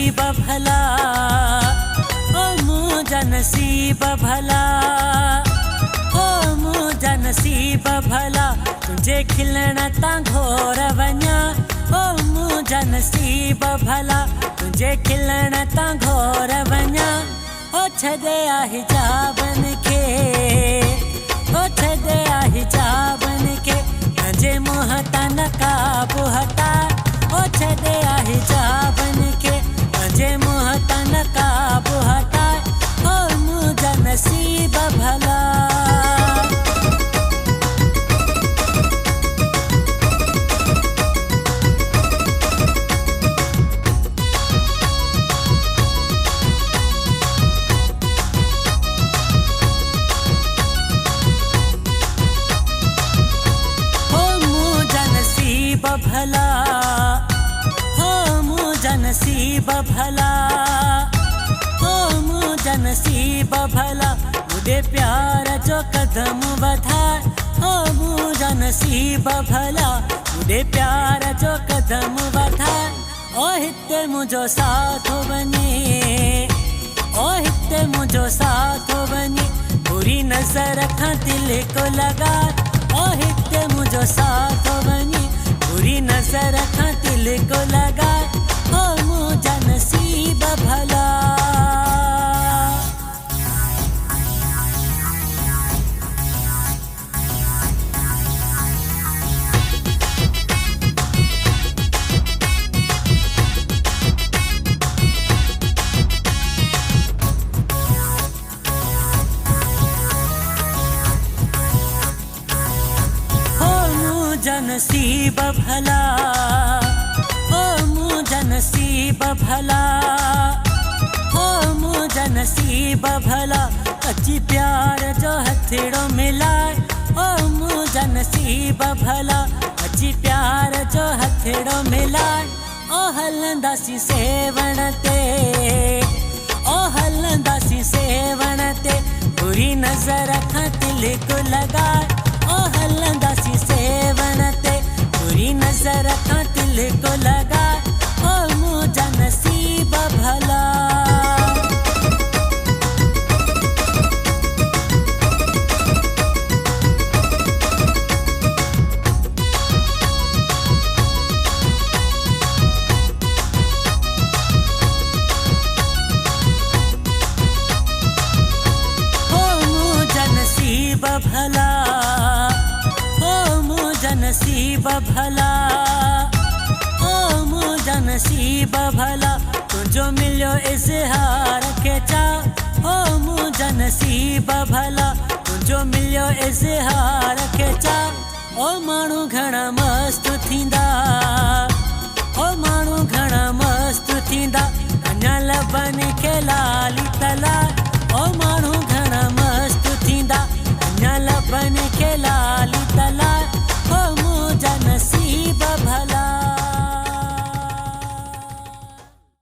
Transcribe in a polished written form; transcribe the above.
नसीब भला, ओ मुझा नसीब भला, ओ मुझा नसीब भला, तुझे खिलण तां घोर वञा, ओ मुझा नसीब भला, तुझे खिलण तां घोर वञा। ओ छॾे आ हिजाबन खे, ओ छॾे आ हिजाबन खे, तुझे मुंह तां नकाब हटा, ओ छॾे आ हिजाबन खे, तुझे मुंह तां नकाब हटा, ओ मुझा नसीब भला। भला, हो मुझा नसीब भला, हो मुझा नसीब भला, मुझे प्यार जो कदम वधाए, हो मुझा नसीब भला, मुझे प्यार जो कदम वधाए। ओ हिते मुझो साथ वञे, ओ हिते मुझो साथ वञे, बुरी नज़र खां दिल को लगाए, ओ हिते मुझो साथ वञे, बुरी नजर खां दिल को लगाए, ओ मुझा नसीब भला। मुझा नसीब भला, ओ मुझा नसीब भला, ओ मुझा नसीब भला, अची प्यार जो हथेड़ो मिलाए, ओ मुझा नसीब भला, अची प्यार जो हथेड़ो मिलाए। ओ हलंदासी सेवण ते, ओ हलंदासी सेवण ते, बुरी नज़र खां दिल को लगाए, ओ हलंदासी सेवण ते, बुरी नजर खां दिल को लगाए, ओ मुझा नसीब भला। ओ मुझा नसीब भला, ओ मुझा नसीब भला, ओ मुझा नसीब भला, तुझो मिलियो इज़हार के चा, ओ मुझा नसीब भला, तुझो मिलियो इज़हार के चा। ओ माण्हू घणा मस्त थींदा, ओ माण्हू घणा मस्त थींदा, अञा लबनि खे लाली तला, ओ